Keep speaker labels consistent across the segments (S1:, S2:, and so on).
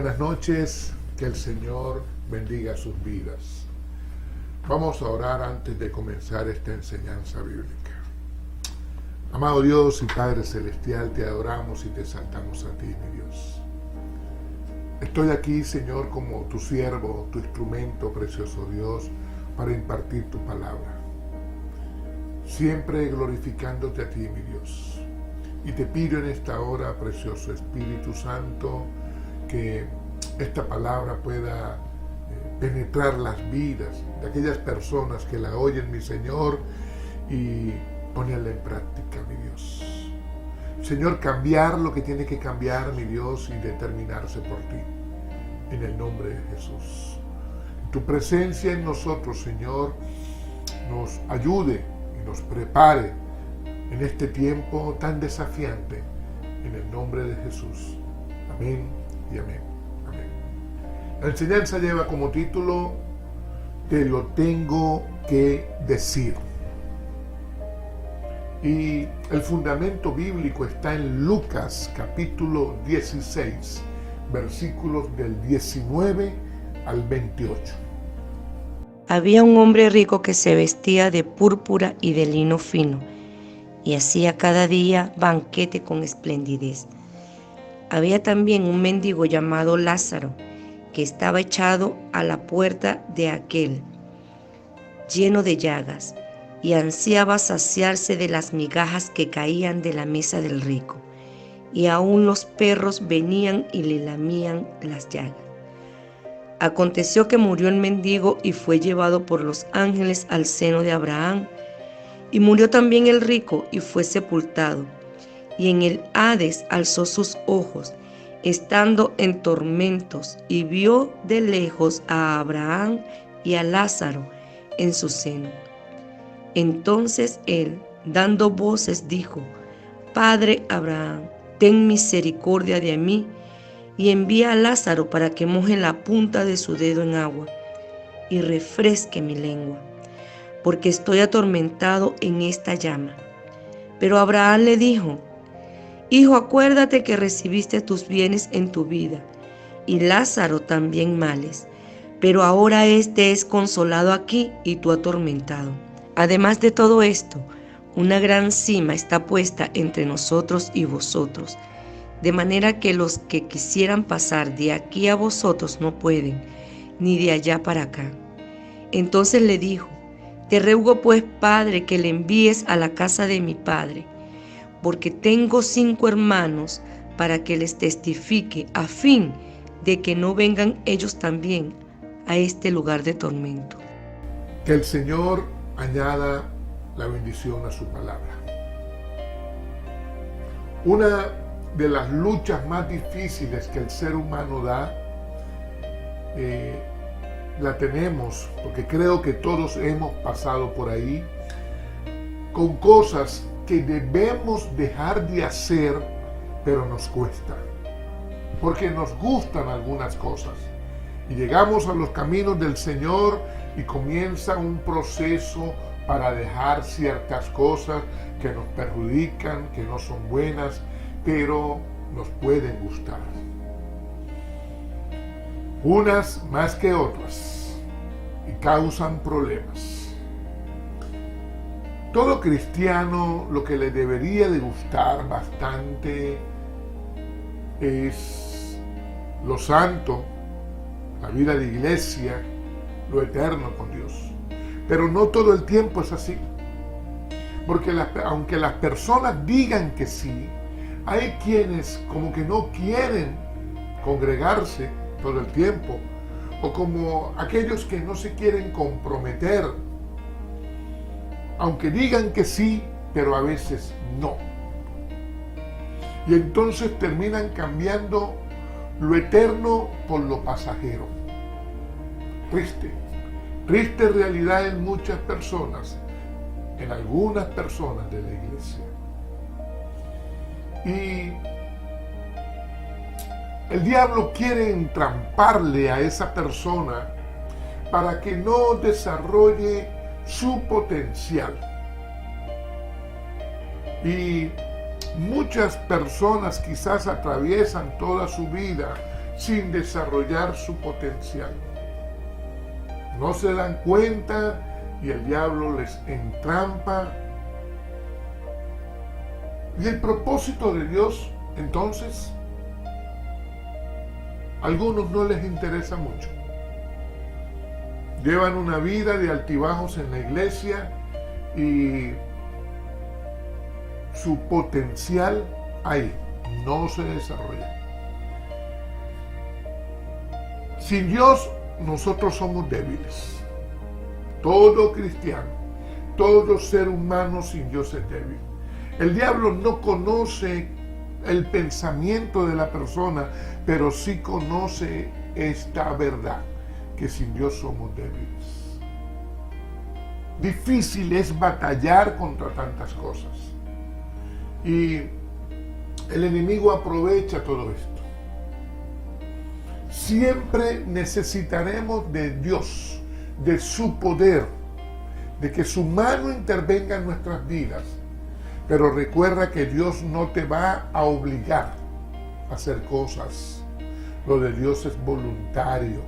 S1: buenas noches, que el Señor bendiga sus vidas. Vamos a orar antes de comenzar esta enseñanza bíblica. Amado Dios y Padre Celestial, te adoramos y te exaltamos a ti, mi Dios. Estoy aquí, Señor, como tu siervo, tu instrumento, precioso Dios, para impartir tu palabra. Siempre glorificándote a ti, mi Dios. Y te pido en esta hora, precioso Espíritu Santo, que esta palabra pueda penetrar las vidas de aquellas personas que la oyen, mi Señor, y ponerla en práctica, mi Dios. Señor, cambiar lo que tiene que cambiar, mi Dios, y determinarse por ti. En el nombre de Jesús. Tu presencia en nosotros, Señor, nos ayude y nos prepare en este tiempo tan desafiante. En el nombre de Jesús. Amén y amén. Amén. La enseñanza lleva como título: Te lo tengo que decir. Y el fundamento bíblico está en Lucas capítulo 16, versículos del 19 al 28.
S2: Había un hombre rico que se vestía de púrpura y de lino fino, y hacía cada día banquete con esplendidez. Había también un mendigo llamado Lázaro, que estaba echado a la puerta de aquel, lleno de llagas, y ansiaba saciarse de las migajas que caían de la mesa del rico, y aún los perros venían y le lamían las llagas. Aconteció que murió el mendigo y fue llevado por los ángeles al seno de Abraham, y murió también el rico y fue sepultado, y en el Hades alzó sus ojos, estando en tormentos, y vio de lejos a Abraham y a Lázaro en su seno. Entonces él, dando voces, dijo: Padre Abraham, ten misericordia de mí, y envía a Lázaro para que moje la punta de su dedo en agua, y refresque mi lengua, porque estoy atormentado en esta llama. Pero Abraham le dijo: Hijo, acuérdate que recibiste tus bienes en tu vida, y Lázaro también males, pero ahora éste es consolado aquí y tú atormentado. Además de todo esto, una gran sima está puesta entre nosotros y vosotros, de manera que los que quisieran pasar de aquí a vosotros no pueden, ni de allá para acá. Entonces le dijo: Te ruego pues, Padre, que le envíes a la casa de mi padre, porque tengo 5 hermanos, para que les testifique, a fin de que no vengan ellos también a este lugar de tormento.
S1: Que el Señor añada la bendición a su palabra. Una de las luchas más difíciles que el ser humano da, la tenemos, porque creo que todos hemos pasado por ahí, con cosas que debemos dejar de hacer, pero nos cuesta, porque nos gustan algunas cosas. Y llegamos a los caminos del Señor y comienza un proceso para dejar ciertas cosas que nos perjudican, que no son buenas, pero nos pueden gustar. Unas más que otras, y causan problemas. Todo cristiano lo que le debería de gustar bastante es lo santo, la vida de iglesia, lo eterno con Dios. Pero no todo el tiempo es así. Porque aunque las personas digan que sí, hay quienes como que no quieren congregarse todo el tiempo, o como aquellos que no se quieren comprometer, aunque digan que sí, pero a veces no. Y entonces terminan cambiando lo eterno por lo pasajero. Triste realidad en muchas personas, en algunas personas de la iglesia. Y el diablo quiere entramparle a esa persona para que no desarrolle su potencial. Y muchas personas quizás atraviesan toda su vida sin desarrollar su potencial. No se dan cuenta y el diablo les entrampa. Y el propósito de Dios, entonces, a algunos no les interesa mucho. Llevan una vida de altibajos en la iglesia y su potencial ahí no se desarrolla. Sin Dios nosotros somos débiles. Todo cristiano, todo ser humano sin Dios es débil. El diablo no conoce el pensamiento de la persona, pero sí conoce esta verdad, que sin Dios somos débiles. Difícil es batallar contra tantas cosas. Y el enemigo aprovecha todo esto. Siempre necesitaremos de Dios, de su poder, de que su mano intervenga en nuestras vidas. Pero recuerda que Dios no te va a obligar a hacer cosas. Lo de Dios es voluntario.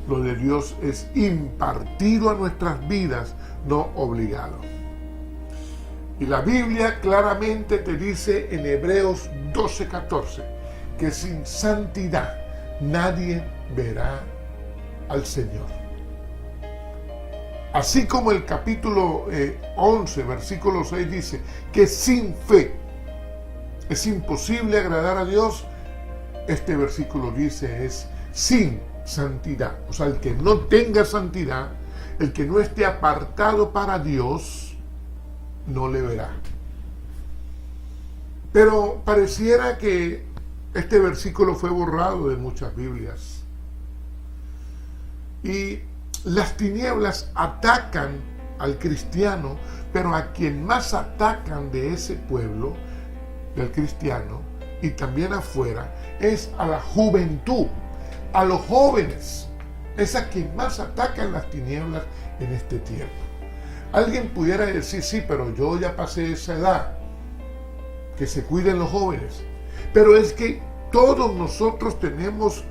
S1: Lo de Dios es impartido a nuestras vidas, no obligado. Y la Biblia claramente te dice en Hebreos 12:14 que sin santidad nadie verá al Señor. Así como el capítulo 11, versículo 6 dice que sin fe es imposible agradar a Dios, este versículo dice es sin santidad. O sea, el que no tenga santidad, el que no esté apartado para Dios, no le verá. Pero pareciera que este versículo fue borrado de muchas Biblias. Y las tinieblas atacan al cristiano, pero a quien más atacan de ese pueblo, del cristiano, y también afuera, es a la juventud, a los jóvenes. Es a quien más atacan las tinieblas en este tiempo. Alguien pudiera decir, sí, pero yo ya pasé esa edad, que se cuiden los jóvenes. Pero es que todos nosotros tenemos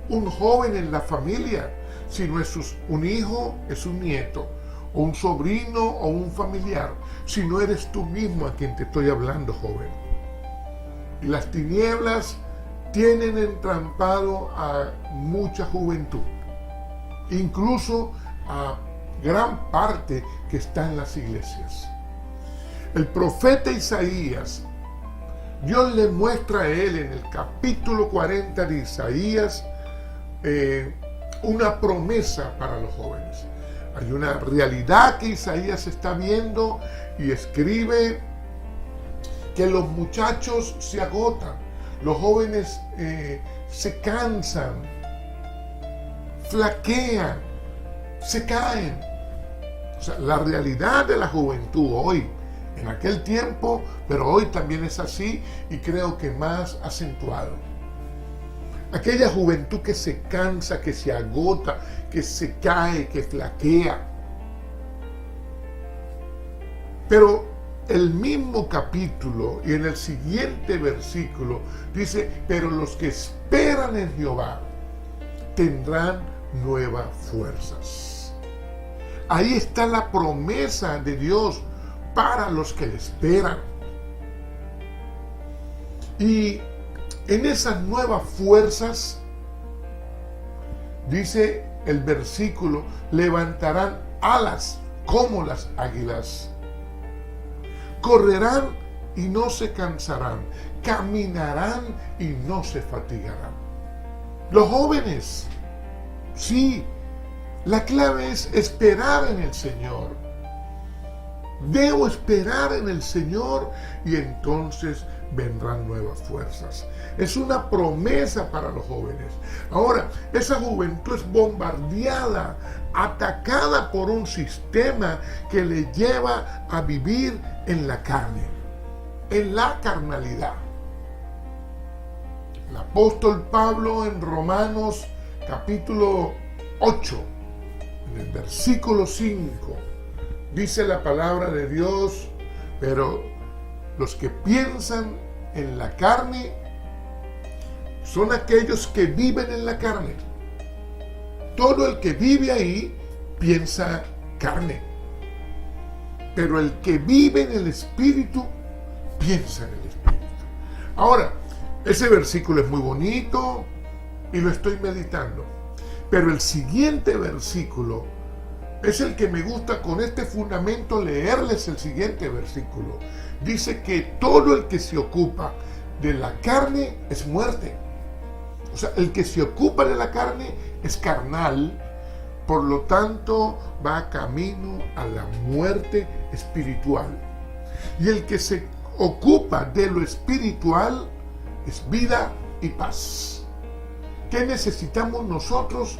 S1: un joven en la familia. Si no es un hijo, es un nieto, o un sobrino, o un familiar. Si no eres tú mismo a quien te estoy hablando, joven. Y las tinieblas tienen entrampado a mucha juventud, incluso a gran parte que está en las iglesias. El profeta Isaías, Dios le muestra a él en el capítulo 40 de Isaías una promesa para los jóvenes. Hay una realidad que Isaías está viendo y escribe que los muchachos se agotan, los jóvenes se cansan, flaquean, se caen. O sea, la realidad de la juventud hoy, en aquel tiempo, pero hoy también es así y creo que más acentuado. Aquella juventud que se cansa, que se agota, que se cae, que flaquea. Pero el mismo capítulo y en el siguiente versículo dice, pero los que esperan en Jehová tendrán nuevas fuerzas. Ahí está la promesa de Dios para los que le esperan. Y en esas nuevas fuerzas, dice el versículo, levantarán alas como las águilas. Correrán y no se cansarán. Caminarán y no se fatigarán. Los jóvenes, sí, la clave es esperar en el Señor. Debo esperar en el Señor y entonces vendrán nuevas fuerzas. Es una promesa para los jóvenes. Ahora, esa juventud es bombardeada, atacada por un sistema que le lleva a vivir en la carne, en la carnalidad. El apóstol Pablo en Romanos capítulo 8, en el versículo 5, dice la palabra de Dios, pero los que piensan en la carne son aquellos que viven en la carne. Todo el que vive ahí piensa carne. Pero el que vive en el Espíritu piensa en el Espíritu. Ahora, ese versículo es muy bonito y lo estoy meditando. Pero el siguiente versículo es el que me gusta con este fundamento leerles el siguiente versículo. Dice que todo el que se ocupa de la carne es muerte. O sea, el que se ocupa de la carne es carnal, por lo tanto va camino a la muerte espiritual. Y el que se ocupa de lo espiritual es vida y paz. ¿Qué necesitamos nosotros?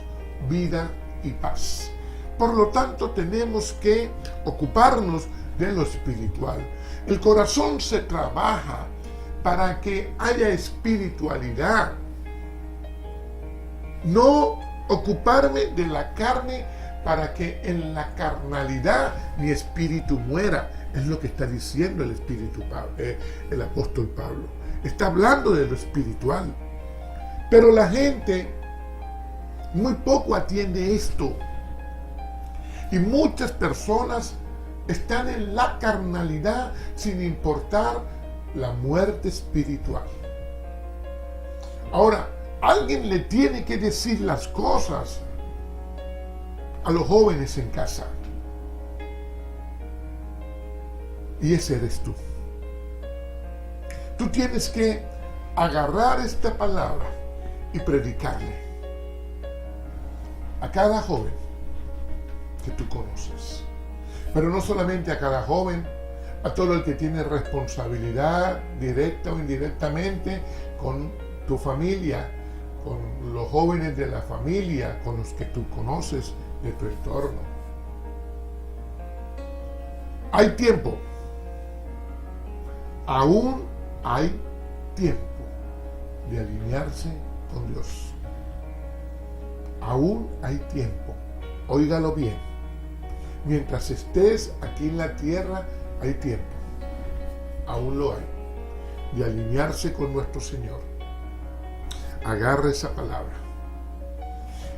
S1: Vida y paz. Por lo tanto, tenemos que ocuparnos de lo espiritual. El corazón se trabaja para que haya espiritualidad. No ocuparme de la carne para que en la carnalidad mi espíritu muera. Es lo que está diciendo el apóstol Pablo. Está hablando de lo espiritual. Pero la gente muy poco atiende esto. Y muchas personas están en la carnalidad sin importar la muerte espiritual. Ahora, alguien le tiene que decir las cosas a los jóvenes en casa. Y ese eres tú. Tú tienes que agarrar esta palabra y predicarle a cada joven que tú conoces. Pero no solamente a cada joven, a todo el que tiene responsabilidad directa o indirectamente con tu familia, con los jóvenes de la familia, con los que tú conoces de tu entorno. Hay tiempo. Aún hay tiempo de alinearse con Dios. Aún hay tiempo. Óigalo bien. Mientras estés aquí en la tierra, hay tiempo. Aún lo hay. De alinearse con nuestro Señor. Agarre esa palabra.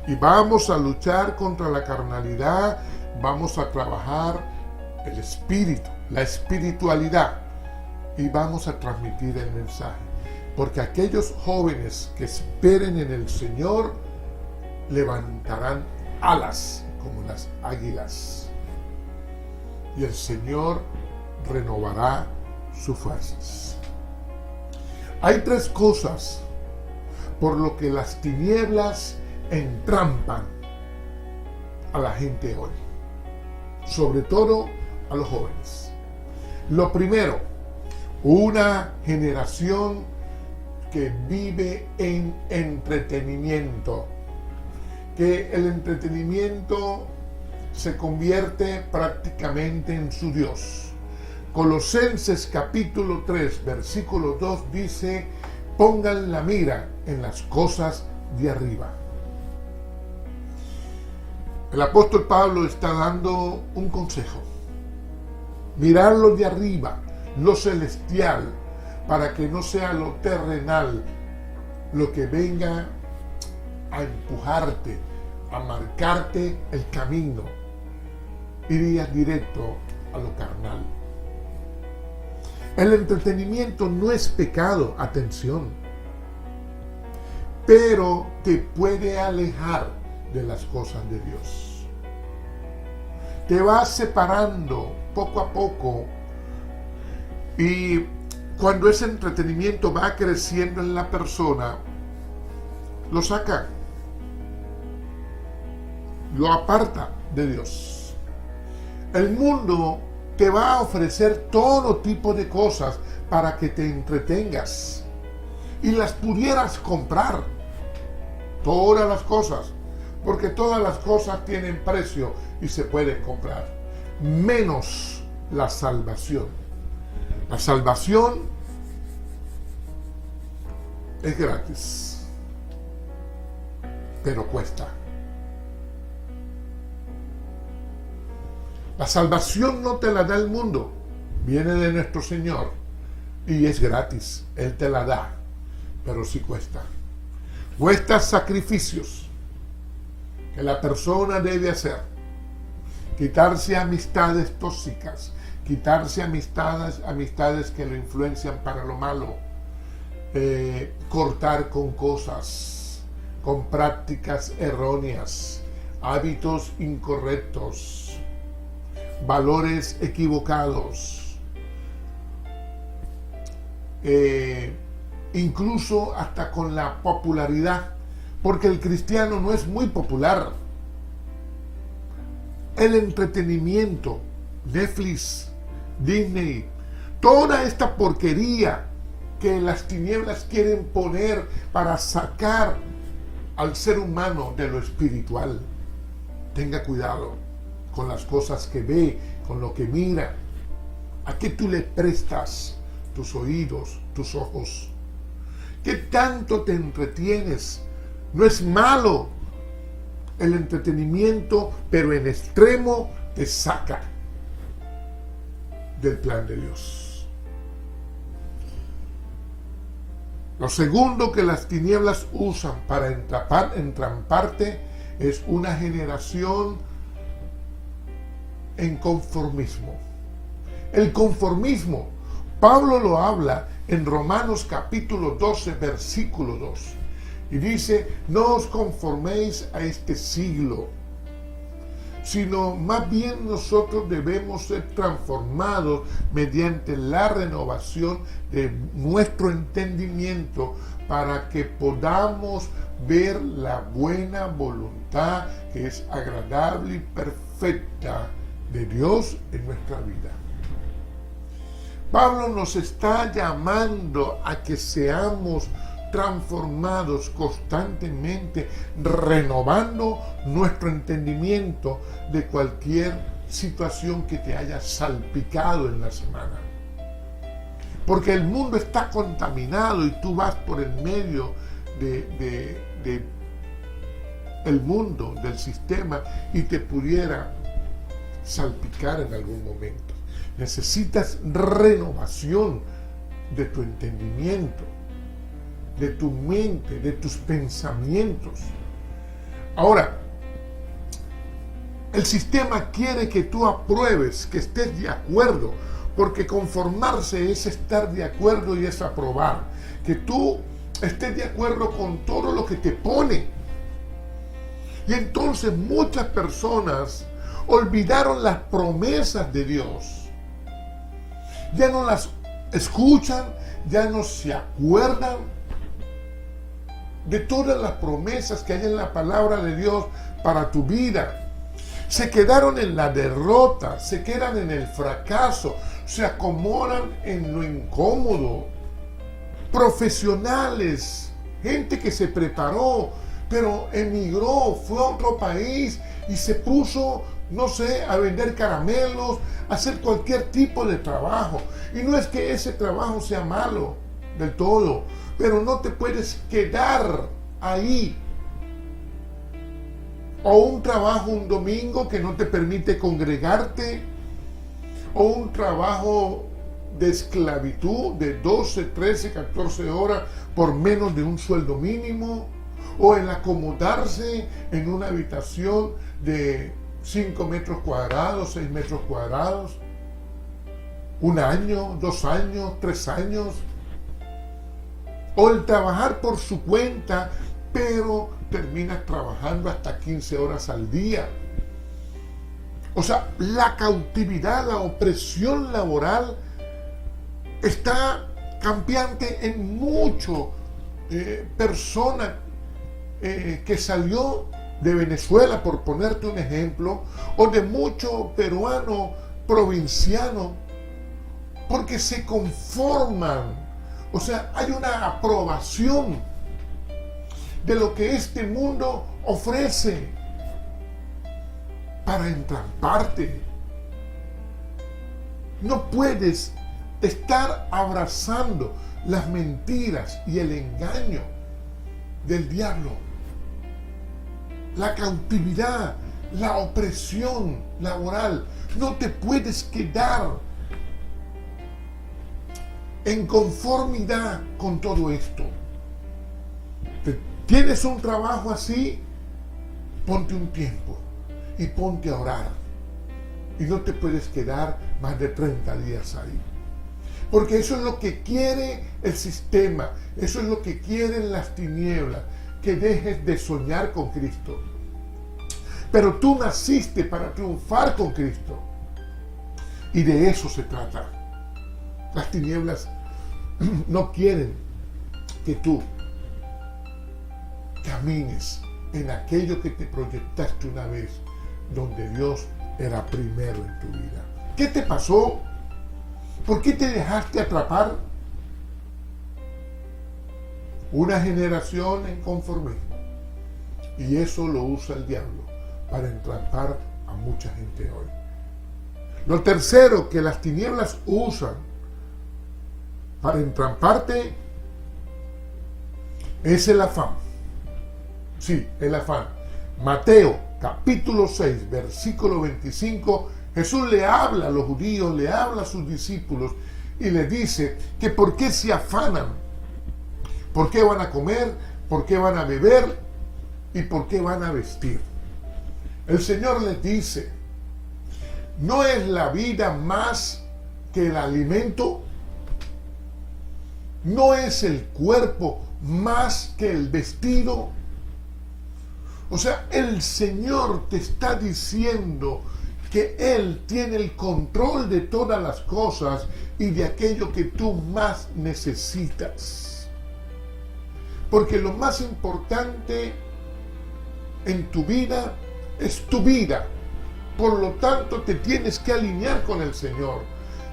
S1: Y vamos a luchar contra la carnalidad. Vamos a trabajar el espíritu, la espiritualidad. Y vamos a transmitir el mensaje. Porque aquellos jóvenes que esperen en el Señor levantarán alas como las águilas. Y el Señor renovará sus fuerzas. Hay tres cosas por lo que las tinieblas entrampan a la gente hoy, sobre todo a los jóvenes. Lo primero, una generación que vive en entretenimiento, que el entretenimiento se convierte prácticamente en su Dios. Colosenses capítulo 3, versículo 2 dice: pongan la mira en las cosas de arriba. El apóstol Pablo está dando un consejo. Mirar lo de arriba, lo celestial, para que no sea lo terrenal lo que venga a empujarte, a marcarte el camino. Irías directo a lo carnal. El entretenimiento no es pecado, atención, pero te puede alejar de las cosas de Dios. Te vas separando poco a poco, y cuando ese entretenimiento va creciendo en la persona, lo saca, lo aparta de Dios. El mundo te va a ofrecer todo tipo de cosas para que te entretengas y las pudieras comprar, todas las cosas, porque todas las cosas tienen precio y se pueden comprar, menos la salvación. La salvación es gratis, pero cuesta. La salvación no te la da el mundo, viene de nuestro Señor y es gratis, Él te la da, pero sí cuesta. Vuestros sacrificios que la persona debe hacer: quitarse amistades tóxicas, quitarse amistades que lo influencian para lo malo, cortar con cosas, con prácticas erróneas, hábitos incorrectos, valores equivocados, incluso hasta con la popularidad, porque el cristiano no es muy popular. El entretenimiento, Netflix, Disney, toda esta porquería que las tinieblas quieren poner para sacar al ser humano de lo espiritual. Tenga cuidado con las cosas que ve, con lo que mira. ¿A qué tú le prestas tus oídos, tus ojos? ¿Qué tanto te entretienes? No es malo el entretenimiento, pero en extremo te saca del plan de Dios. Lo segundo que las tinieblas usan para entramparte es una generación en conformismo. El conformismo, Pablo lo habla en Romanos capítulo 12, versículo 2. Y dice: no os conforméis a este siglo, sino más bien nosotros debemos ser transformados mediante la renovación de nuestro entendimiento, para que podamos ver la buena voluntad que es agradable y perfecta de Dios en nuestra vida. Pablo nos está llamando a que seamos transformados constantemente, renovando nuestro entendimiento de cualquier situación que te haya salpicado en la semana. Porque el mundo está contaminado y tú vas por el medio el mundo, del sistema, y te pudiera salpicar en algún momento. Necesitas renovación de tu entendimiento, de tu mente, de tus pensamientos. Ahora, el sistema quiere que tú apruebes, que estés de acuerdo, porque conformarse es estar de acuerdo y es aprobar. Que tú estés de acuerdo con todo lo que te pone. Y entonces muchas personas olvidaron las promesas de Dios. Ya no las escuchan, ya no se acuerdan de todas las promesas que hay en la palabra de Dios para tu vida. Se quedaron en la derrota, se quedan en el fracaso, se acomodan en lo incómodo. Profesionales, gente que se preparó, pero emigró, fue a otro país y se puso, no sé, a vender caramelos, a hacer cualquier tipo de trabajo. Y no es que ese trabajo sea malo del todo, pero no te puedes quedar ahí. O un trabajo un domingo que no te permite congregarte, o un trabajo de esclavitud de 12, 13, 14 horas por menos de un sueldo mínimo, o el acomodarse en una habitación de 5 metros cuadrados, 6 metros cuadrados, 1 año, 2 años, 3 años, o el trabajar por su cuenta, pero terminas trabajando hasta 15 horas al día. O sea, la cautividad, la opresión laboral está cambiante en mucho. Persona que salió de Venezuela, por ponerte un ejemplo, o de mucho peruano provinciano, porque se conforman. O sea, hay una aprobación de lo que este mundo ofrece para entramparte. No puedes estar abrazando las mentiras y el engaño del diablo. La cautividad, la opresión laboral. No te puedes quedar en conformidad con todo esto. ¿Tienes un trabajo así? Ponte un tiempo y ponte a orar. Y no te puedes quedar más de 30 días ahí. Porque eso es lo que quiere el sistema, eso es lo que quieren las tinieblas, que dejes de soñar con Cristo. Pero tú naciste para triunfar con Cristo. Y de eso se trata. Las tinieblas no quieren que tú camines en aquello que te proyectaste una vez, donde Dios era primero en tu vida. ¿Qué te pasó? ¿Por qué te dejaste atrapar? Una generación en conformismo. Y eso lo usa el diablo para entrampar a mucha gente hoy. Lo tercero que las tinieblas usan para entramparte es el afán. Sí, el afán. Mateo capítulo 6, versículo 25, Jesús le habla a los judíos, le habla a sus discípulos y les dice que por qué se afanan, por qué van a comer, por qué van a beber y por qué van a vestir. El Señor les dice, ¿no es la vida más que el alimento? ¿No es el cuerpo más que el vestido? O sea, el Señor te está diciendo que Él tiene el control de todas las cosas y de aquello que tú más necesitas. Porque lo más importante en tu vida es tu vida. Por lo tanto, te tienes que alinear con el Señor.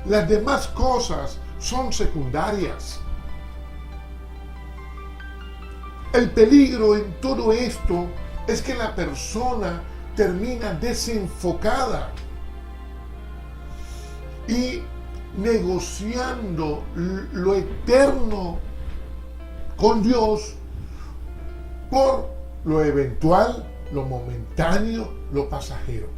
S1: Las demás cosas son secundarias. El peligro en todo esto es que la persona termina desenfocada y negociando lo eterno con Dios por lo eventual, lo momentáneo, lo pasajero.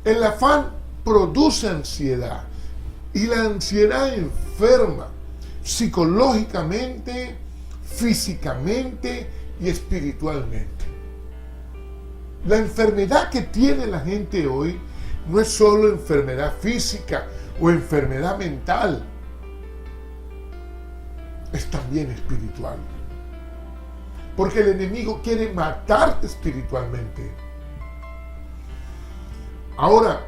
S1: El afán produce ansiedad y la ansiedad enferma psicológicamente, físicamente y espiritualmente. La enfermedad que tiene la gente hoy no es solo enfermedad física o enfermedad mental, es también espiritual. Porque el enemigo quiere matarte espiritualmente. Ahora,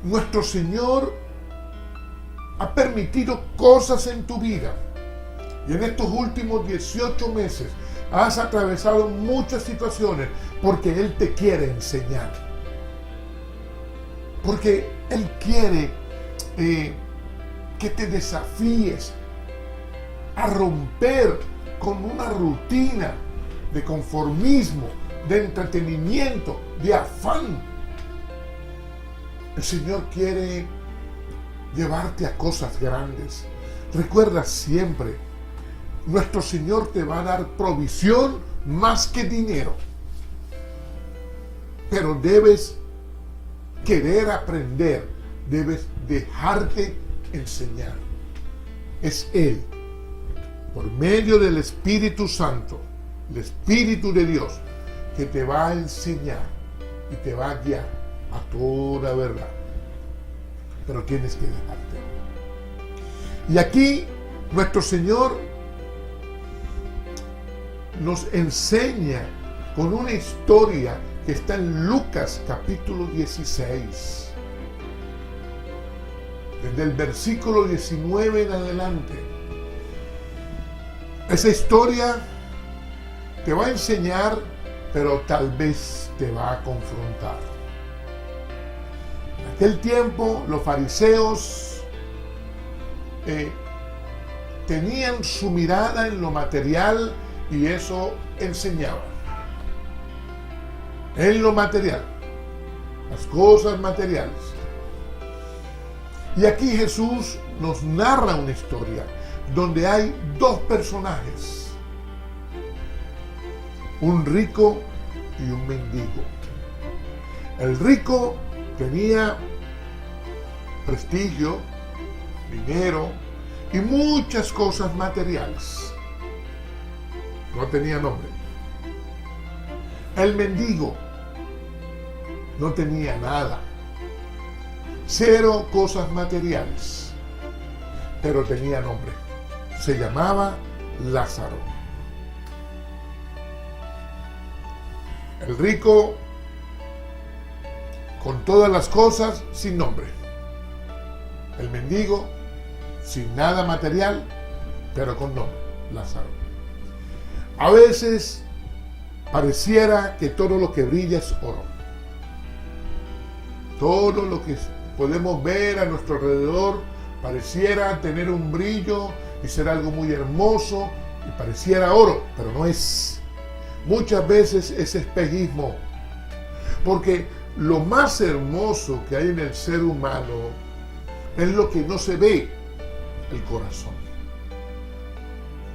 S1: nuestro Señor ha permitido cosas en tu vida. Y en estos últimos 18 meses has atravesado muchas situaciones porque Él te quiere enseñar. Porque Él quiere que te desafíes a romper con una rutina de conformismo, de entretenimiento, de afán. El Señor quiere llevarte a cosas grandes. Recuerda siempre, nuestro Señor te va a dar provisión más que dinero. Pero debes querer aprender, debes dejarte enseñar. Es Él, por medio del Espíritu Santo, el Espíritu de Dios, que te va a enseñar y te va a guiar a toda verdad. Pero tienes que dejarte. Y aquí nuestro Señor nos enseña con una historia que está en Lucas capítulo 16. Desde el versículo 19 en adelante. Esa historia te va a enseñar, pero tal vez te va a confrontar. En aquel tiempo los fariseos tenían su mirada en lo material y eso enseñaba. En lo material, las cosas materiales. Y aquí Jesús nos narra una historia donde hay dos personajes, un rico y un mendigo. El rico tenía prestigio, dinero, y muchas cosas materiales. No tenía nombre. El mendigo no tenía nada. 0 cosas materiales, pero tenía nombre. Se llamaba Lázaro. El rico con todas las cosas sin nombre. El mendigo sin nada material, pero con nombre, Lázaro. A veces pareciera que todo lo que brilla es oro. Todo lo que podemos ver a nuestro alrededor pareciera tener un brillo y ser algo muy hermoso y pareciera oro, pero no es. Muchas veces es espejismo, porque lo más hermoso que hay en el ser humano es lo que no se ve, el corazón.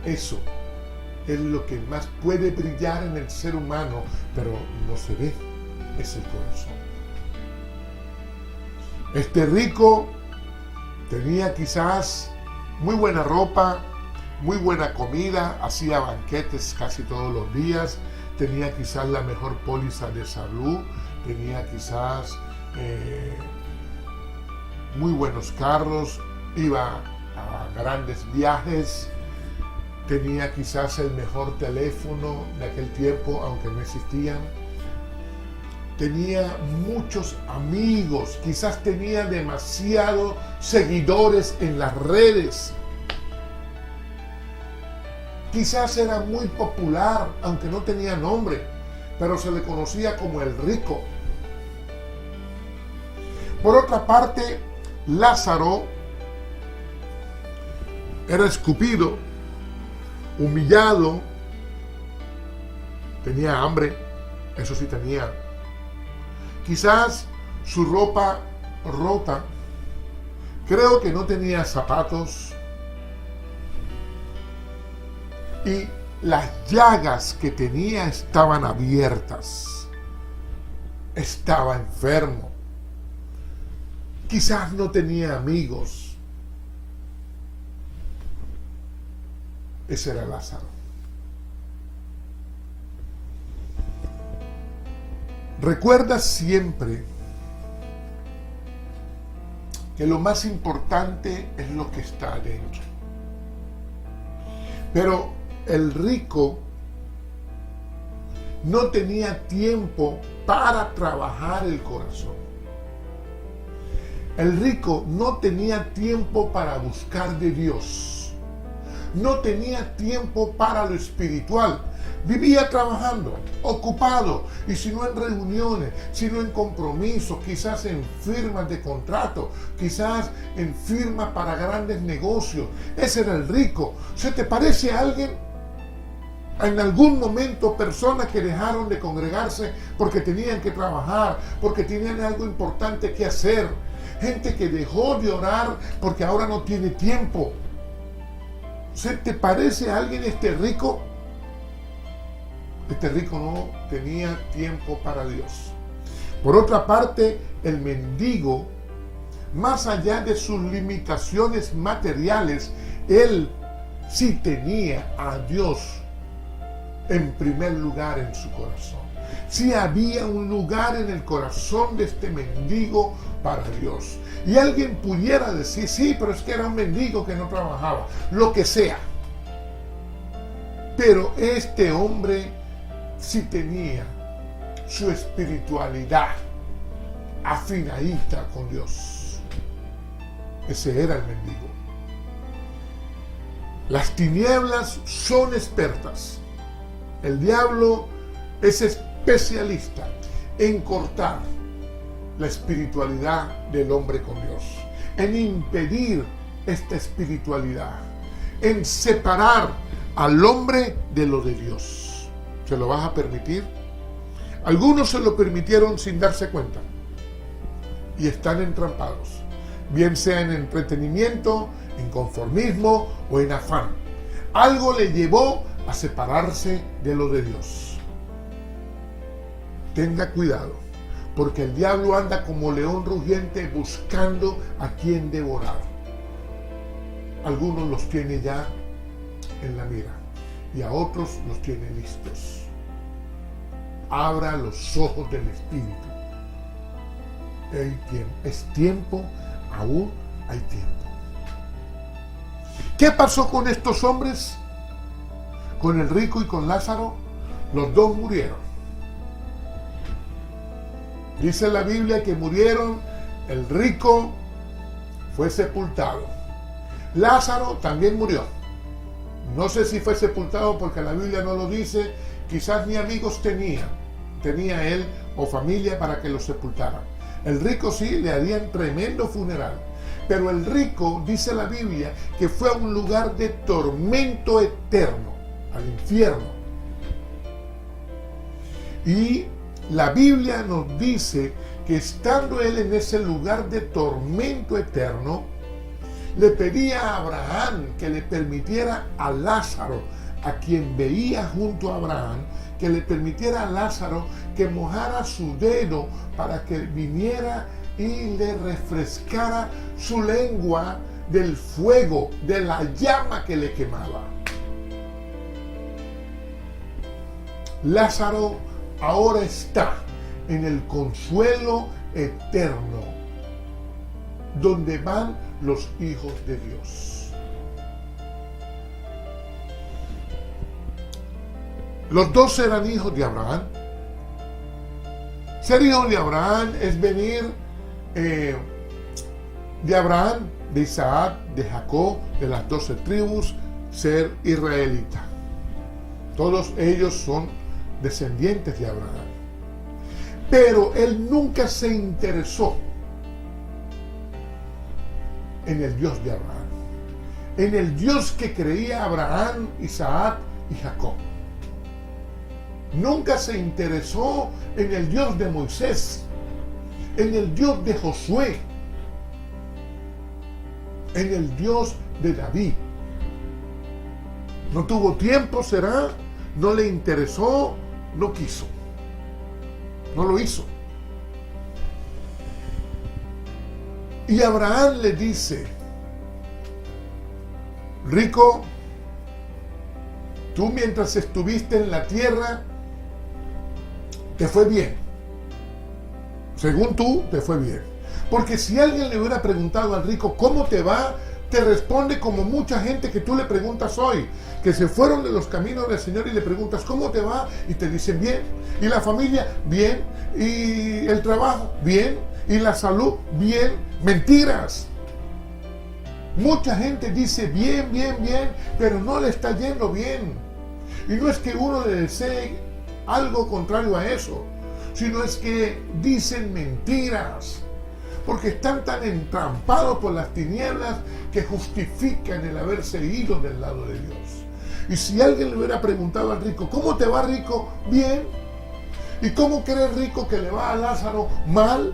S1: Eso es lo que más puede brillar en el ser humano, pero no se ve, es el corazón. Este rico tenía quizás muy buena ropa, muy buena comida, hacía banquetes casi todos los días, tenía quizás la mejor póliza de salud, tenía quizás muy buenos carros, iba a grandes viajes, tenía quizás el mejor teléfono de aquel tiempo, aunque no existían. Tenía muchos amigos, quizás tenía demasiados seguidores en las redes. Quizás era muy popular, aunque no tenía nombre, pero se le conocía como el rico. Por otra parte, Lázaro era escupido, humillado, tenía hambre, eso sí tenía. Quizás su ropa rota, creo que no tenía zapatos y las llagas que tenía estaban abiertas. Estaba enfermo. Quizás no tenía amigos. Ese era Lázaro. Recuerda siempre que lo más importante es lo que está adentro. Pero el rico no tenía tiempo para trabajar el corazón. El rico no tenía tiempo para buscar de Dios. No tenía tiempo para lo espiritual. Vivía trabajando, ocupado, y si no en reuniones, sino en compromisos, quizás en firmas de contrato, quizás en firmas para grandes negocios. Ese era el rico. ¿Se te parece a alguien? En algún momento, personas que dejaron de congregarse porque tenían que trabajar, porque tenían algo importante que hacer. Gente que dejó de orar porque ahora no tiene tiempo. ¿Se te parece a alguien este rico? Este rico no tenía tiempo para Dios. Por otra parte, el mendigo, más allá de sus limitaciones materiales, él sí tenía a Dios en primer lugar en su corazón. Sí había un lugar en el corazón de este mendigo para Dios. Y alguien pudiera decir, sí, pero es que era un mendigo que no trabajaba, lo que sea. Pero este hombre sí tenía su espiritualidad afinadita con Dios. Ese era el mendigo. Las tinieblas son expertas. El diablo es especialista en cortar la espiritualidad del hombre con Dios, en impedir esta espiritualidad, en separar al hombre de lo de Dios. ¿Se lo vas a permitir? Algunos se lo permitieron sin darse cuenta y están entrampados, bien sea en entretenimiento, en conformismo o en afán. Algo le llevó a separarse de lo de Dios. Tenga cuidado, porque el diablo anda como león rugiente buscando a quien devorar. algunos los tiene ya en la mira y a otros los tiene listos. Abra los ojos del Espíritu. Es tiempo, aún hay tiempo. ¿Qué pasó con estos hombres? Con el rico y con Lázaro, los dos murieron. Dice la Biblia que murieron, el rico fue sepultado. Lázaro también murió. No sé si fue sepultado porque la Biblia no lo dice, quizás ni amigos tenía él o familia para que lo sepultaran. El rico sí, le harían tremendo funeral. Pero el rico, dice la Biblia, que fue a un lugar de tormento eterno, al infierno. Y la Biblia nos dice que estando él en ese lugar de tormento eterno, le pedía a Abraham que le permitiera a Lázaro, a quien veía junto a Abraham, que le permitiera a Lázaro que mojara su dedo para que viniera y le refrescara su lengua del fuego, de la llama que le quemaba. Lázaro ahora está en el consuelo eterno, donde van los hijos de Dios. Los dos eran hijos de Abraham. Ser hijo de Abraham es venir de Abraham, de Isaac, de Jacob, de las 12 tribus, ser israelita. Todos ellos son descendientes de Abraham. Pero él nunca se interesó en el Dios de Abraham, en el Dios que creía Abraham, Isaac y Jacob. Nunca se interesó en el Dios de Moisés, en el Dios de Josué, en el Dios de David. No tuvo tiempo, será, no le interesó, no quiso, no lo hizo. Y Abraham le dice: rico, tú mientras estuviste en la tierra, te fue bien. Según tú, te fue bien. Porque si alguien le hubiera preguntado al rico, ¿cómo te va?, te responde como mucha gente que tú le preguntas hoy, que se fueron de los caminos del Señor y le preguntas, ¿cómo te va?, y te dicen bien. Y la familia, bien. Y el trabajo, bien. Y la salud, bien. Mentiras. Mucha gente dice bien, bien, bien, pero no le está yendo bien. Y no es que uno le desee algo contrario a eso, sino es que dicen mentiras, porque están tan entrampados por las tinieblas que justifican el haberse ido del lado de Dios. Y si alguien le hubiera preguntado al rico, ¿cómo te va, rico? Bien. ¿Y cómo cree rico que le va a Lázaro? Mal.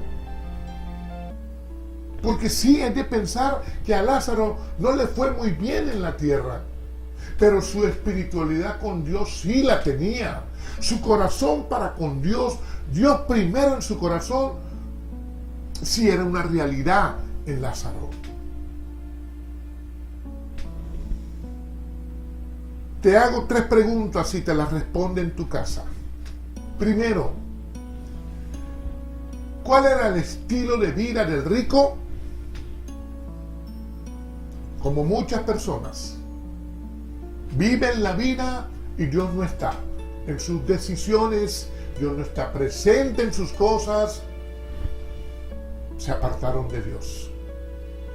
S1: Porque sí, es de pensar que a Lázaro no le fue muy bien en la tierra, pero su espiritualidad con Dios sí la tenía. Su corazón para con Dios, Dios primero en su corazón, sí era una realidad en Lázaro. Te hago 3 preguntas y te las responde en tu casa. Primero, ¿cuál era el estilo de vida del rico? Como muchas personas, viven la vida y Dios no está en sus decisiones, Dios no está presente en sus cosas, se apartaron de Dios.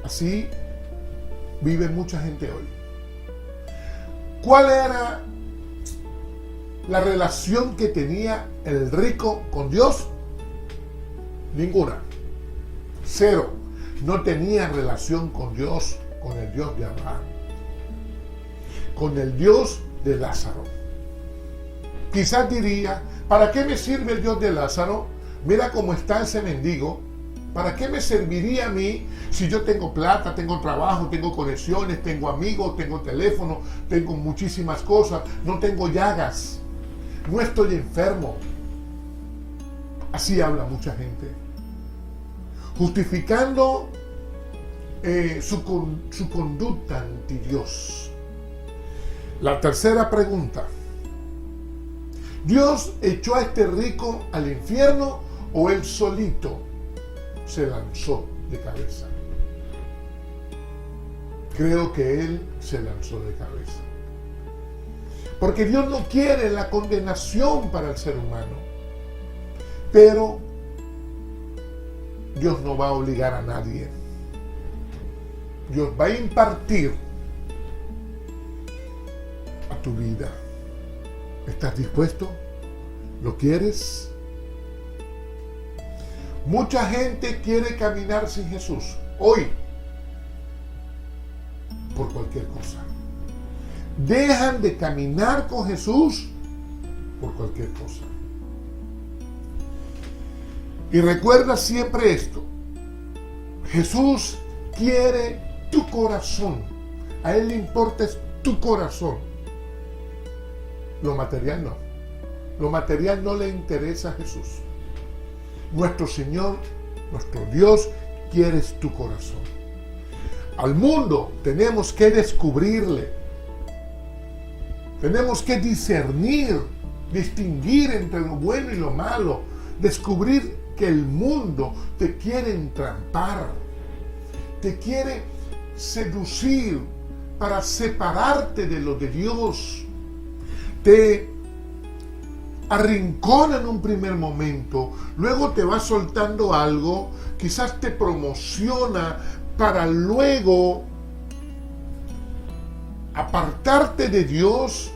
S1: Así vive mucha gente hoy. ¿Cuál era la relación que tenía el rico con Dios? Ninguna. 0. No tenía relación con Dios, con el Dios de Abraham, con el Dios de Lázaro. Quizás diría, ¿para qué me sirve el Dios de Lázaro? Mira cómo está ese mendigo. ¿Para qué me serviría a mí si yo tengo plata, tengo trabajo, tengo conexiones, tengo amigos, tengo teléfono, tengo muchísimas cosas, no tengo llagas, no estoy enfermo? Así habla mucha gente, justificando su conducta ante Dios. La tercera pregunta: ¿Dios echó a este rico al infierno o él solito se lanzó de cabeza? Creo que él se lanzó de cabeza. Porque Dios no quiere la condenación para el ser humano. Pero Dios no va a obligar a nadie. Dios va a impartir a tu vida. ¿Estás dispuesto? ¿Lo quieres? Mucha gente quiere caminar sin Jesús hoy por cualquier cosa. Dejan de caminar con Jesús por cualquier cosa. Y recuerda siempre esto: Jesús quiere tu corazón. A Él le importa es tu corazón. Lo material no. Lo material no le interesa a Jesús. Nuestro Señor, nuestro Dios, quiere tu corazón. Al mundo tenemos que descubrirle. Tenemos que discernir, distinguir entre lo bueno y lo malo. Descubrir que el mundo te quiere entrampar. Te quiere seducir para separarte de lo de Dios. Te arrincona en un primer momento, luego te va soltando algo, quizás te promociona para luego apartarte de Dios,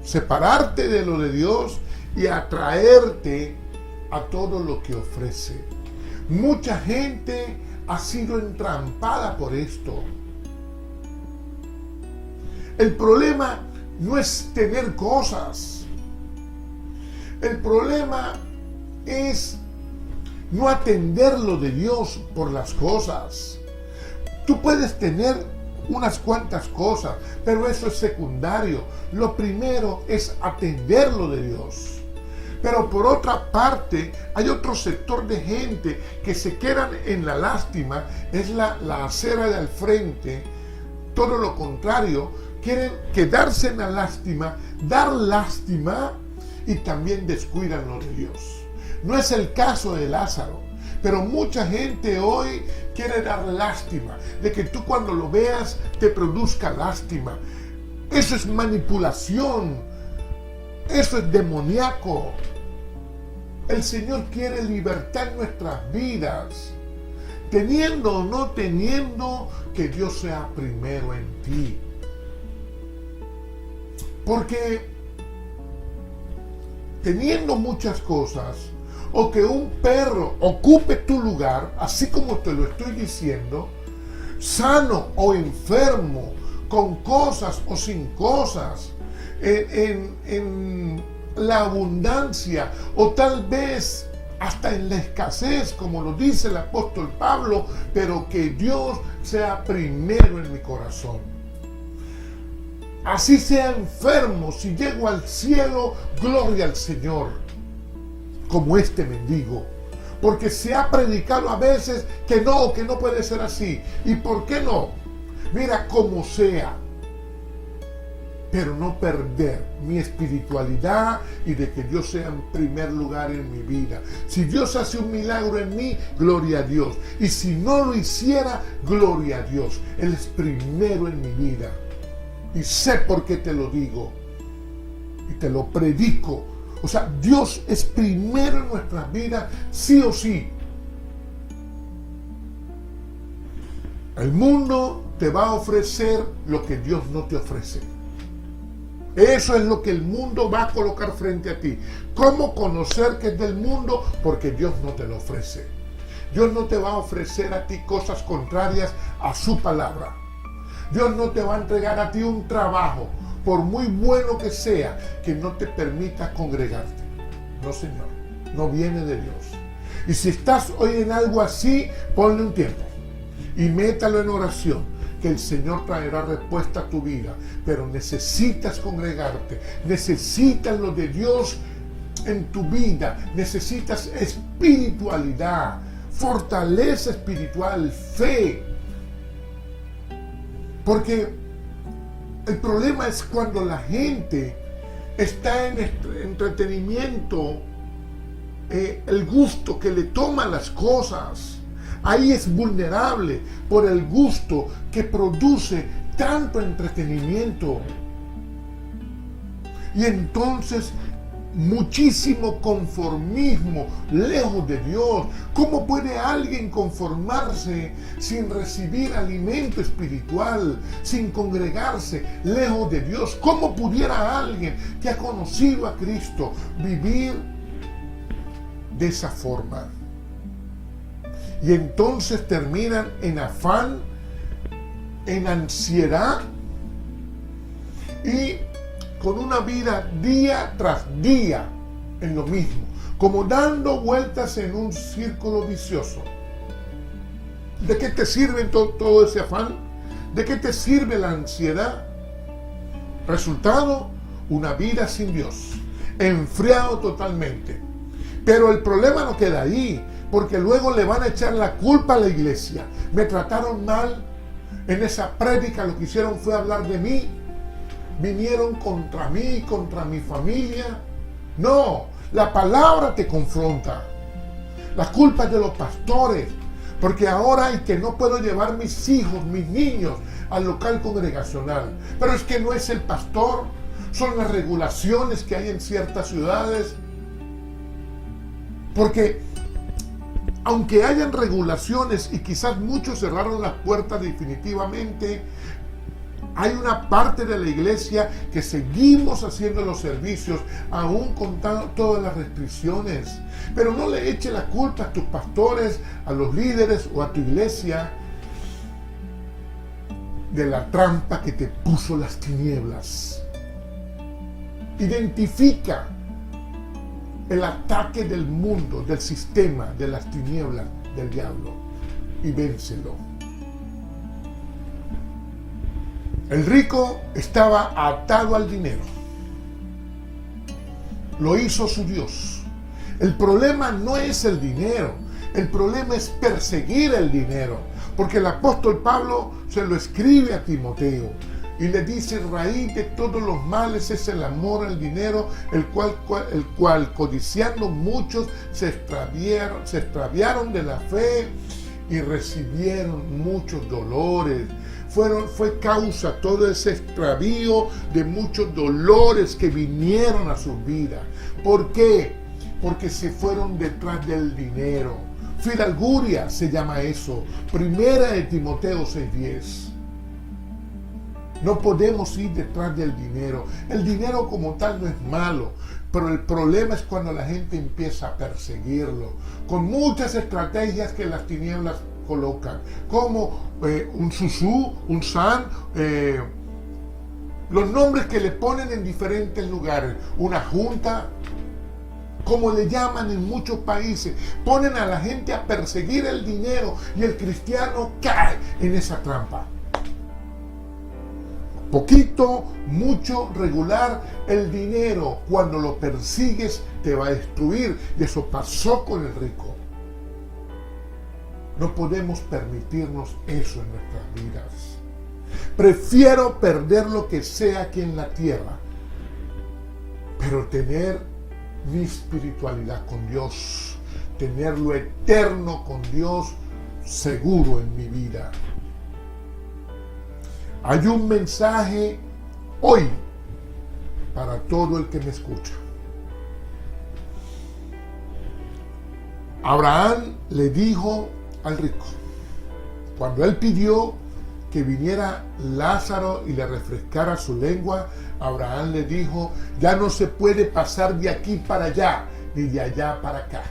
S1: separarte de lo de Dios y atraerte a todo lo que ofrece. Mucha gente ha sido entrampada por esto. El problema no es tener cosas. El problema es no atender lo de Dios por las cosas. Tú puedes tener unas cuantas cosas, pero eso es secundario. Lo primero es atender lo de Dios. Pero por otra parte, hay otro sector de gente que se quedan en la lástima, es la acera de al frente. Todo lo contrario, quieren quedarse en la lástima, dar lástima y también descuidan lo de Dios. No es el caso de Lázaro, pero mucha gente hoy quiere dar lástima, de que tú cuando lo veas te produzca lástima. Eso es manipulación, eso es demoníaco. El Señor quiere libertad en nuestras vidas, teniendo o no teniendo, que Dios sea primero en ti. Porque teniendo muchas cosas, o que un perro ocupe tu lugar, así como te lo estoy diciendo, sano o enfermo, con cosas o sin cosas, en la abundancia, o tal vez hasta en la escasez, como lo dice el apóstol Pablo, pero que Dios sea primero en mi corazón. Así sea enfermo, si llego al cielo, gloria al Señor, como este mendigo. Porque se ha predicado a veces que no puede ser así. ¿Y por qué no? Mira, como sea, pero no perder mi espiritualidad y de que Dios sea en primer lugar en mi vida. Si Dios hace un milagro en mí, gloria a Dios. Y si no lo hiciera, gloria a Dios. Él es primero en mi vida. Y sé por qué te lo digo. Y te lo predico. O sea, Dios es primero en nuestras vidas, sí o sí. El mundo te va a ofrecer lo que Dios no te ofrece. Eso es lo que el mundo va a colocar frente a ti. ¿Cómo conocer que es del mundo? Porque Dios no te lo ofrece. Dios no te va a ofrecer a ti cosas contrarias a su palabra. Dios no te va a entregar a ti un trabajo, por muy bueno que sea, que no te permita congregarte. No, Señor, no viene de Dios. Y si estás hoy en algo así, ponle un tiempo y métalo en oración, que el Señor traerá respuesta a tu vida. Pero necesitas congregarte, necesitas lo de Dios en tu vida, necesitas espiritualidad, fortaleza espiritual, fe. Porque el problema es cuando la gente está en entretenimiento, el gusto que le toma las cosas. Ahí es vulnerable por el gusto que produce tanto entretenimiento. Y entonces muchísimo conformismo lejos de Dios. ¿Cómo puede alguien conformarse sin recibir alimento espiritual, sin congregarse lejos de Dios? ¿Cómo pudiera alguien que ha conocido a Cristo vivir de esa forma? Y entonces terminan en afán, en ansiedad y con una vida día tras día en lo mismo, como dando vueltas en un círculo vicioso. ¿De qué te sirve todo ese afán? ¿De qué te sirve la ansiedad? Resultado, una vida sin Dios, enfriado totalmente. Pero el problema no queda ahí, porque luego le van a echar la culpa a la iglesia. Me trataron mal, en esa prédica lo que hicieron fue hablar de mí, vinieron contra mí, contra mi familia. No, la palabra te confronta. La culpa es de los pastores, porque ahora es que no puedo llevar mis hijos, mis niños al local congregacional. Pero es que no es el pastor, son las regulaciones que hay en ciertas ciudades. Porque aunque hayan regulaciones y quizás muchos cerraron las puertas definitivamente, hay una parte de la iglesia que seguimos haciendo los servicios aún con todas las restricciones. Pero no le eche la culpa a tus pastores, a los líderes o a tu iglesia de la trampa que te puso las tinieblas. Identifica el ataque del mundo, del sistema, de las tinieblas, del diablo, y vénselo. El rico estaba atado al dinero. Lo hizo su Dios. El problema no es el dinero, el problema es perseguir el dinero, porque el apóstol Pablo se lo escribe a Timoteo y le dice: raíz de todos los males es el amor al dinero, el cual codiciando muchos se extraviaron de la fe y recibieron muchos dolores. Fue causa todo ese extravío de muchos dolores que vinieron a sus vidas. ¿Por qué? Porque se fueron detrás del dinero. Fidalguria se llama eso. Primera de Timoteo 6:10. No podemos ir detrás del dinero. El dinero como tal no es malo, pero el problema es cuando la gente empieza a perseguirlo con muchas estrategias que las tinieblas colocan, como un susú, un san, los nombres que le ponen en diferentes lugares, una junta, como le llaman en muchos países. Ponen a la gente a perseguir el dinero y el cristiano cae en esa trampa. Poquito, mucho, regular, el dinero cuando lo persigues te va a destruir. Y eso pasó con el rico. No podemos permitirnos eso en nuestras vidas. Prefiero perder lo que sea aquí en la tierra, pero tener mi espiritualidad con Dios, tener lo eterno con Dios seguro en mi vida. Hay un mensaje hoy para todo el que me escucha. Abraham le dijo al rico, cuando él pidió que viniera Lázaro y le refrescara su lengua, Abraham le dijo: ya no se puede pasar de aquí para allá, ni de allá para acá.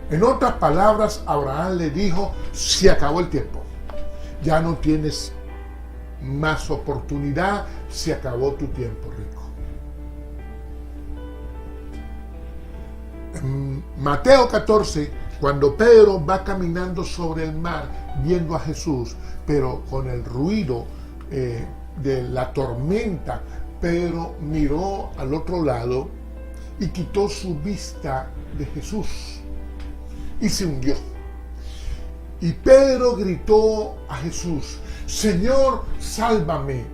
S1: En otras palabras, Abraham le dijo: se acabó el tiempo. Ya no tienes más oportunidad, se acabó tu tiempo, rico. En Mateo 14, cuando Pedro va caminando sobre el mar, viendo a Jesús, pero con el ruido de la tormenta, Pedro miró al otro lado y quitó su vista de Jesús y se hundió. Y Pedro gritó a Jesús: Señor, sálvame.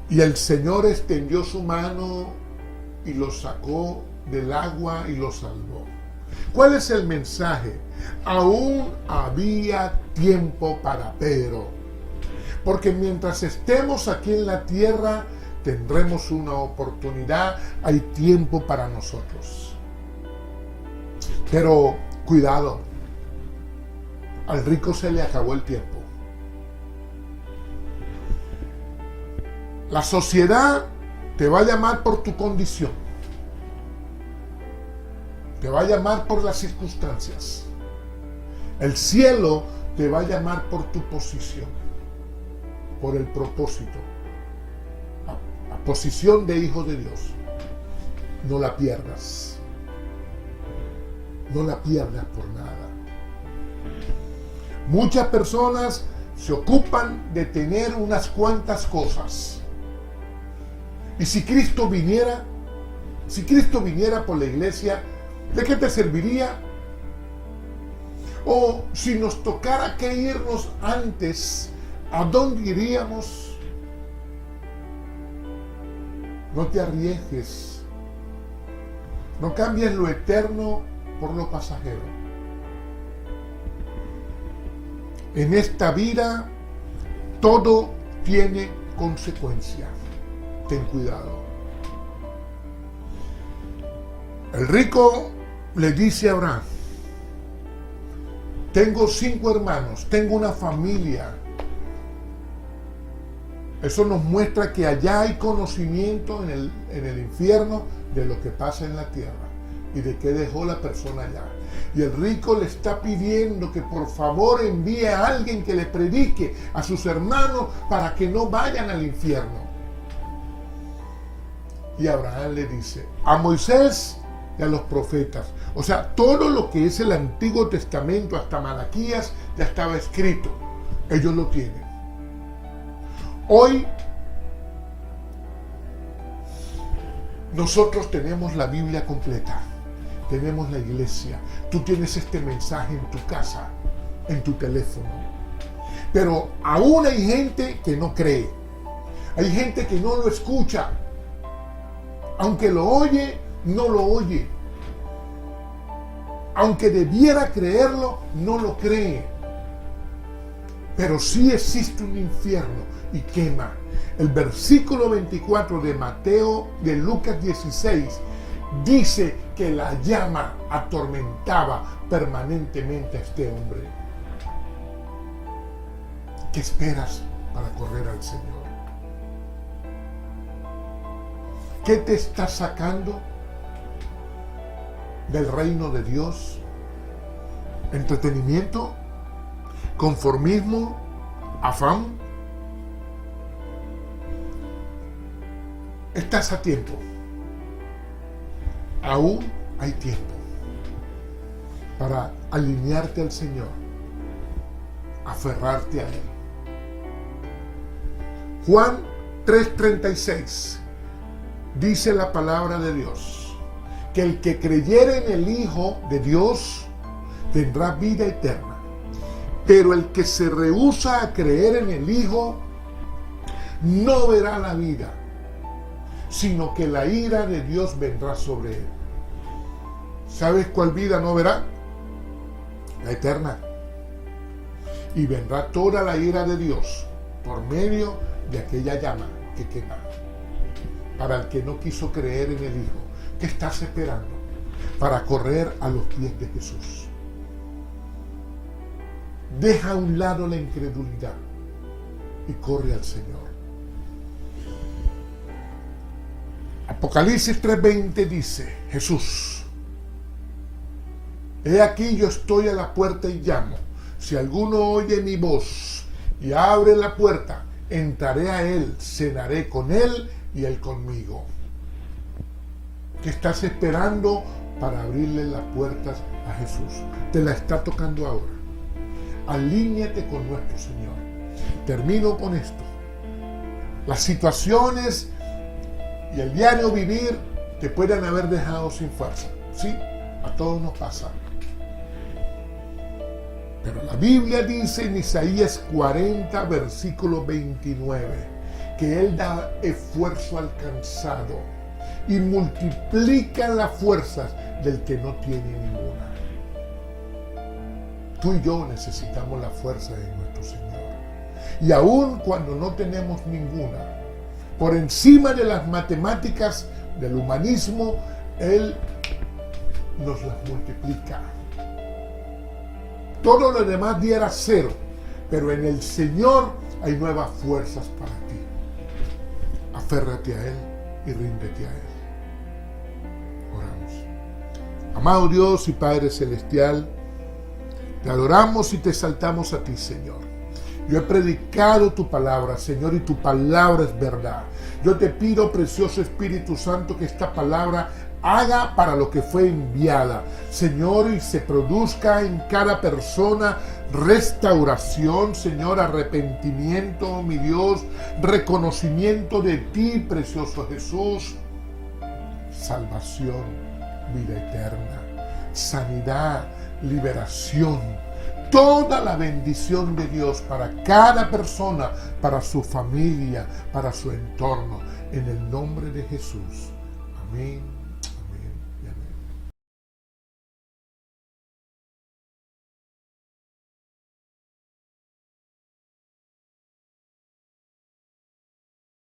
S1: Y el Señor extendió su mano y lo sacó del agua y lo salvó. ¿Cuál es el mensaje? Aún había tiempo para Pedro. Porque mientras estemos aquí en la tierra, tendremos una oportunidad, hay tiempo para nosotros. Pero cuidado, al rico se le acabó el tiempo. La sociedad te va a llamar por tu condición, te va a llamar por las circunstancias. El cielo te va a llamar por tu posición, por el propósito. La posición de hijo de Dios. No la pierdas. No la pierdas por nada. Muchas personas se ocupan de tener unas cuantas cosas. Y si Cristo viniera por la iglesia, ¿de qué te serviría? O si nos tocara que irnos antes, ¿a dónde iríamos? No te arriesgues. No cambies lo eterno por lo pasajero. En esta vida todo tiene consecuencia. Ten cuidado. El rico le dice a Abraham: tengo 5 hermanos, tengo una familia. Eso nos muestra que allá hay conocimiento en el infierno de lo que pasa en la tierra y de qué dejó la persona allá. Y el rico le está pidiendo que por favor envíe a alguien que le predique a sus hermanos para que no vayan al infierno. Y Abraham le dice: a Moisés y a los profetas. O sea, todo lo que es el Antiguo Testamento hasta Malaquías ya estaba escrito. Ellos lo tienen. Hoy nosotros tenemos la Biblia completa. Tenemos la iglesia. Tú tienes este mensaje en tu casa, en tu teléfono. Pero aún hay gente que no cree. Hay gente que no lo escucha. Aunque lo oye, no lo oye. Aunque debiera creerlo, no lo cree. Pero sí existe un infierno y quema. El versículo 24 de Lucas 16 dice que la llama atormentaba permanentemente a este hombre. ¿Qué esperas para correr al Señor? ¿Qué te está sacando del reino de Dios? ¿Entretenimiento? ¿Conformismo? ¿Afán? Estás a tiempo. Aún hay tiempo para alinearte al Señor, aferrarte a Él. Juan 3:36 dice la palabra de Dios que el que creyere en el Hijo de Dios tendrá vida eterna, pero el que se rehúsa a creer en el Hijo no verá la vida, sino que la ira de Dios vendrá sobre él. ¿Sabes cuál vida no verá? La eterna. Y vendrá toda la ira de Dios por medio de aquella llama que quema. Para el que no quiso creer en el Hijo, ¿qué estás esperando para correr a los pies de Jesús? Deja a un lado la incredulidad y corre al Señor. Apocalipsis 3:20 dice Jesús: he aquí yo estoy a la puerta y llamo. Si alguno oye mi voz y abre la puerta, entraré a él, cenaré con él y él conmigo. ¿Qué estás esperando para abrirle las puertas a Jesús? Te la está tocando ahora. Alíñate con nuestro Señor. Termino con esto. Las situaciones y el diario vivir te pueden haber dejado sin fuerza. Sí, a todos nos pasa. Pero la Biblia dice en Isaías 40, versículo 29, que Él da esfuerzo al cansado y multiplica las fuerzas del que no tiene ninguna. Tú y yo necesitamos la fuerza de nuestro Señor. Y aun cuando no tenemos ninguna, por encima de las matemáticas del humanismo, Él nos las multiplica. Todo lo demás diera cero, pero en el Señor hay nuevas fuerzas para ti. Aférrate a Él y ríndete a Él. Oramos. Amado Dios y Padre Celestial, te adoramos y te exaltamos a ti, Señor. Yo he predicado tu palabra, Señor, y tu palabra es verdad. Yo te pido, precioso Espíritu Santo, que esta palabra haga para lo que fue enviada, Señor, y se produzca en cada persona restauración, Señor, arrepentimiento, mi Dios, reconocimiento de ti, precioso Jesús, salvación, vida eterna, sanidad, liberación, toda la bendición de Dios para cada persona, para su familia, para su entorno, en el nombre de Jesús. Amén.